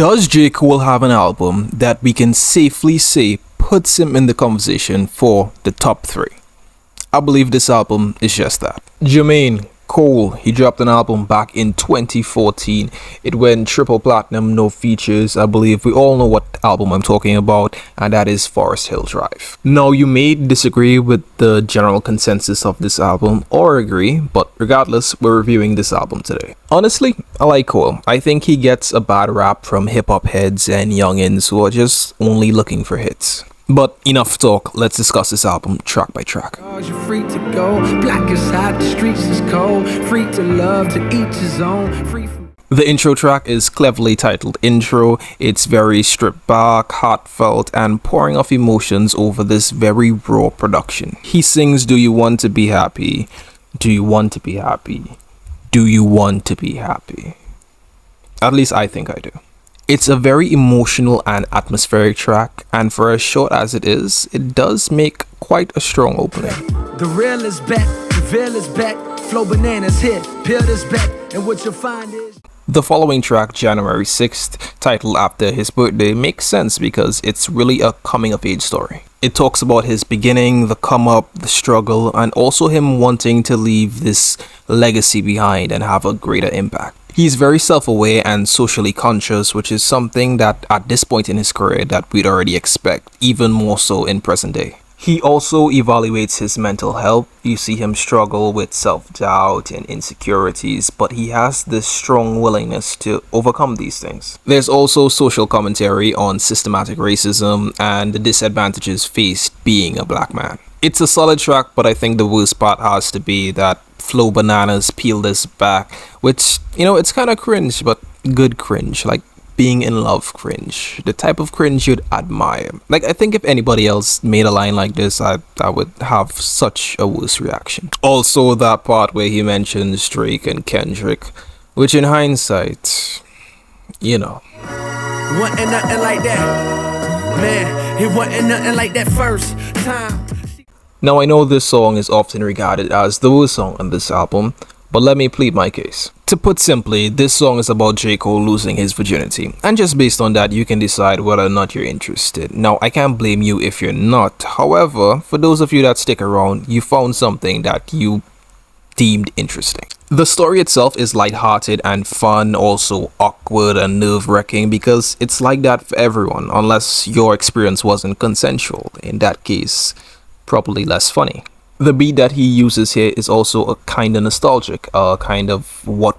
Does J. Cole have an album that we can safely say puts him in the conversation for the top 3? I believe this album is just that. Jermaine Cole, he dropped an album back in 2014. It went triple platinum, no features. I believe we all know what album I'm talking about, and that is Forrest Hills Drive. Now, you may disagree with the general consensus of this album or agree, but regardless, we're reviewing this album today. Honestly, I like Cole. I think he gets a bad rap from hip-hop heads and youngins who are just only looking for hits. But enough talk, let's discuss this album track by track. You're free to go, black is hot, the streets is cold, free to love, to each his own, free from... The intro track is cleverly titled Intro. It's very stripped back, heartfelt, and pouring off emotions over this very raw production. He sings, "Do you want to be happy? Do you want to be happy? Do you want to be happy?" At least I think I do. It's a very emotional and atmospheric track, and for as short as it is, it does make quite a strong opening. The real is back, the veil is back, flow bananas here, peel this back, and what you'll find is... The following track, January 6th, titled after his birthday, makes sense because it's really a coming-of-age story. It talks about his beginning, the come-up, the struggle, and also him wanting to leave this legacy behind and have a greater impact. He's very self-aware and socially conscious, which is something that at this point in his career that we'd already expect, even more so in present day. He also evaluates his mental health. You see him struggle with self-doubt and insecurities, but he has this strong willingness to overcome these things. There's also social commentary on systematic racism and the disadvantages faced being a black man. It's a solid track, but I think the worst part has to be that flow bananas, peel this back, which, you know, it's kind of cringe, but good cringe, like being in love cringe, the type of cringe you'd admire. Like, I think if anybody else made a line like this, I would have such a worse reaction. Also, that part where he mentions Drake and Kendrick, which in hindsight, you know. Wasn't nothing like that, man, it wasn't nothing like that first time. Now, I know this song is often regarded as the worst song on this album, but let me plead my case. To put simply, this song is about J. Cole losing his virginity, and just based on that, you can decide whether or not you're interested. Now, I can't blame you if you're not. However, for those of you that stick around, you found something that you deemed interesting. The story itself is lighthearted and fun, also awkward and nerve-wracking, because it's like that for everyone, unless your experience wasn't consensual. In that case, probably less funny. The beat that he uses here is also a kind of nostalgic, kind of what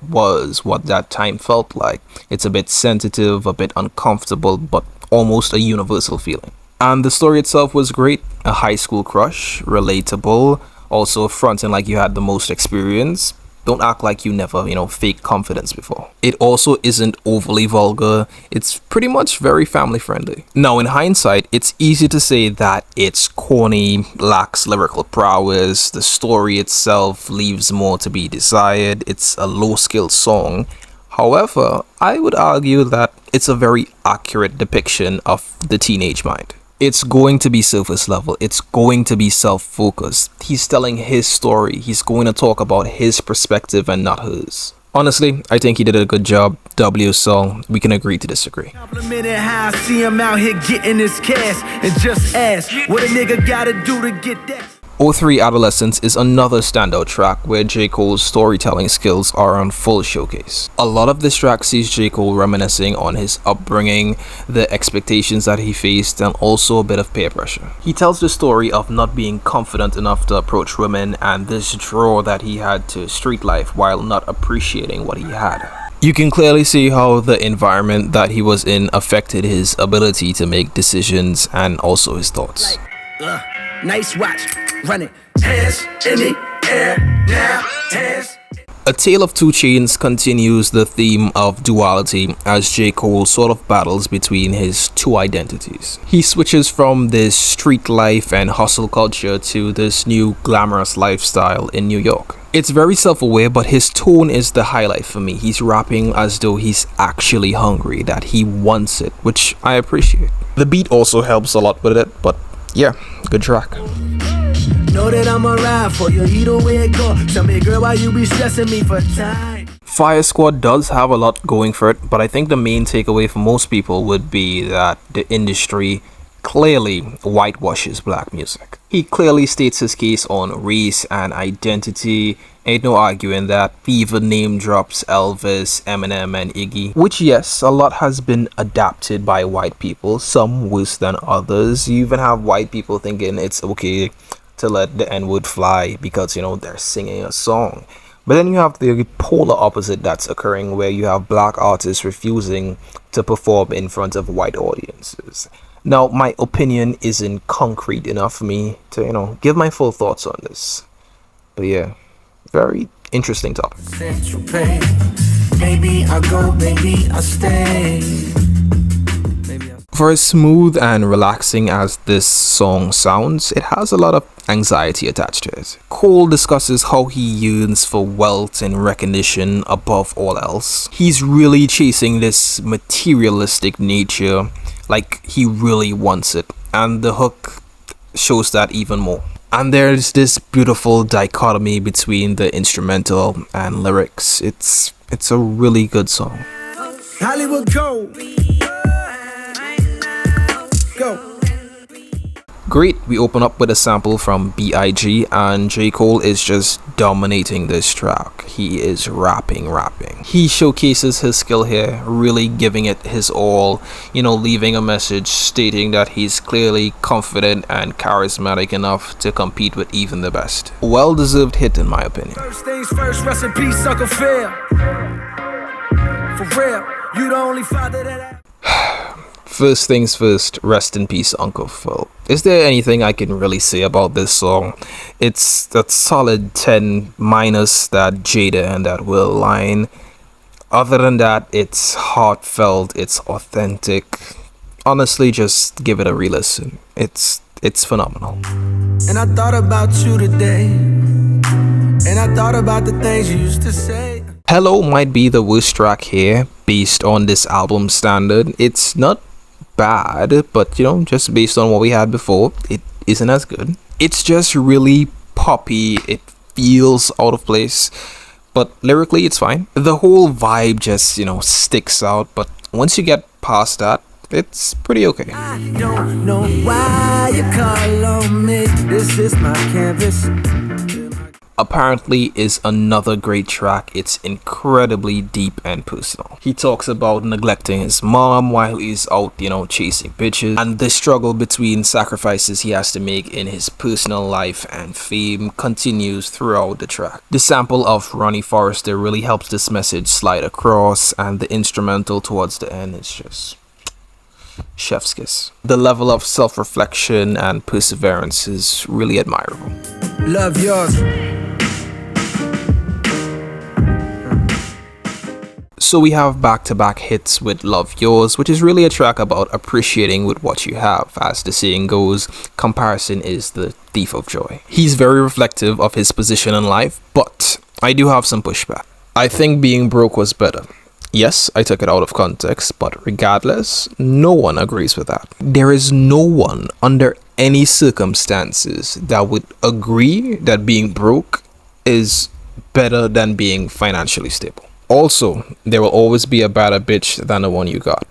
that time felt like. It's a bit sensitive, a bit uncomfortable, but almost a universal feeling. And the story itself was great. A high school crush, relatable, also fronting like you had the most experience. Don't act like you never, fake confidence before. It also isn't overly vulgar. It's pretty much very family friendly. Now, in hindsight, it's easy to say that it's corny, lacks lyrical prowess, the story itself leaves more to be desired, it's a low-skill song. However, I would argue that it's a very accurate depiction of the teenage mind. It's going to be surface level. It's going to be self-focused. He's telling his story. He's going to talk about his perspective and not hers. Honestly, I think he did a good job. W song, we can agree to disagree. Complimented how I see him out here getting his cash, and just ask what a nigga gotta do to get that. 03 Adolescence is another standout track where J. Cole's storytelling skills are on full showcase. A lot of this track sees J. Cole reminiscing on his upbringing, the expectations that he faced, and also a bit of peer pressure. He tells the story of not being confident enough to approach women and this draw that he had to street life while not appreciating what he had. You can clearly see how the environment that he was in affected his ability to make decisions and also his thoughts. Nice watch, run it, hands in the air, now, hands. A Tale of Two Chains continues the theme of duality as J. Cole sort of battles between his two identities. He switches from this street life and hustle culture to this new glamorous lifestyle in New York. It's very self-aware, but his tone is the highlight for me. He's rapping as though he's actually hungry, that he wants it, which I appreciate. The beat also helps a lot with it, but yeah, good track. Know that I'm around for you either way it go. Tell me, girl, why you be stressing me for time? Fire Squad does have a lot going for it, but I think the main takeaway for most people would be that the industry clearly whitewashes black music. He clearly states his case on race and identity. Ain't no arguing that. He even name drops Elvis, Eminem, and Iggy. Which, yes, a lot has been adapted by white people, some worse than others. You even have white people thinking it's okay to let the N-word fly because, you know, they're singing a song. But then you have the polar opposite that's occurring, where you have black artists refusing to perform in front of white audiences. Now, my opinion isn't concrete enough for me to, you know, give my full thoughts on this. But yeah, very interesting topic. Maybe I go, maybe I stay. For as smooth and relaxing as this song sounds, it has a lot of anxiety attached to it. Cole discusses how he yearns for wealth and recognition above all else. He's really chasing this materialistic nature, like he really wants it, and the hook shows that even more. And there's this beautiful dichotomy between the instrumental and lyrics. It's a really good song. Hollywood go. Great, we open up with a sample from B.I.G. and J. Cole is just dominating this track. He is rapping. He showcases his skill here, really giving it his all, you know, leaving a message stating that he's clearly confident and charismatic enough to compete with even the best. Well-deserved hit in my opinion. First things first, rest in peace, Uncle Phil. For real, you the only father that First things first, rest in peace, Uncle Phil. Is there anything I can really say about this song? It's that solid 10 minus that Jada and that Will line. Other than that, it's heartfelt, it's authentic. Honestly, just give it a re-listen. It's phenomenal. And I thought about you today. And I thought about the things you used to say. Hello might be the worst track here based on this album standard. It's not bad, but you know, just based on what we had before, it isn't as good. It's just really poppy. It feels out of place, but lyrically it's fine. The whole vibe just, you know, sticks out, but once you get past that, it's pretty okay. I don't know why you call on me. This is my canvas. Apparently is another great track. It's incredibly deep and personal. He talks about neglecting his mom while he's out, you know, chasing bitches, and the struggle between sacrifices he has to make in his personal life and fame continues throughout the track. The sample of Ronnie Forrester really helps this message slide across, and the instrumental towards the end is just chef's kiss. The level of self-reflection and perseverance is really admirable. Love yours. So we have back-to-back hits with Love Yourz, which is really a track about appreciating with what you have. As the saying goes, comparison is the thief of joy. He's very reflective of his position in life, but I do have some pushback. I think being broke was better. Yes, I took it out of context, but regardless, no one agrees with that. There is no one under any circumstances that would agree that being broke is better than being financially stable. Also, there will always be a badder bitch than the one you got.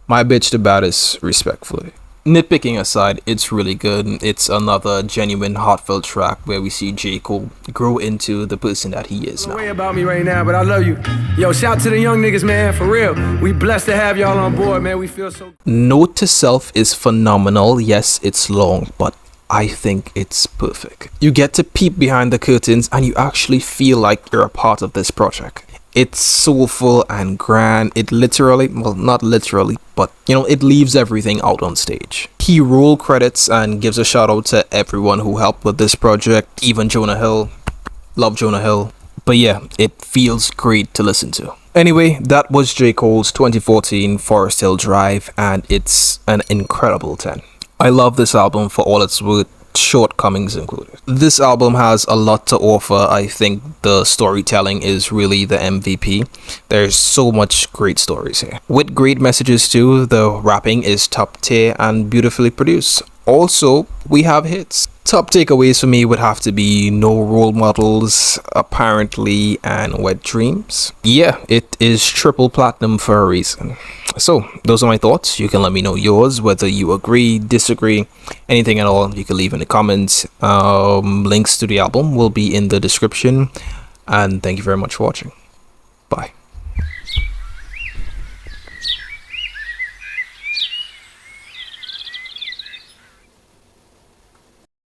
My bitch the baddest, respectfully. Nitpicking aside, it's really good. It's another genuine heartfelt track where we see J. Cole grow into the person that he is now. Way about me right now, but I love you. Yo, shout to the young niggas, man, for real. We blessed to have y'all on board, man. We feel so. Note to Self is phenomenal. Yes, it's long, but I think it's perfect. You get to peep behind the curtains and you actually feel like you're a part of this project. It's soulful and grand. It literally, well, not literally, but you know, it leaves everything out on stage. He roll credits and gives a shout out to everyone who helped with this project, even Jonah Hill. Love Jonah Hill. But yeah, it feels great to listen to. Anyway, that was J. Cole's 2014 Forrest Hills Drive, and it's an incredible 10. I love this album for all it's worth, shortcomings included. This album has a lot to offer. I think the storytelling is really the MVP. There's so much great stories here. With great messages too, the rapping is top tier and beautifully produced. Also, we have hits. Top takeaways for me would have to be No Role Modelz, Apparently, and Wet Dreams. Yeah, it is triple platinum for a reason. So, those are my thoughts. You can let me know yours, whether you agree, disagree, anything at all. You can leave in the comments. Links to the album will be in the description. And thank you very much for watching. Bye.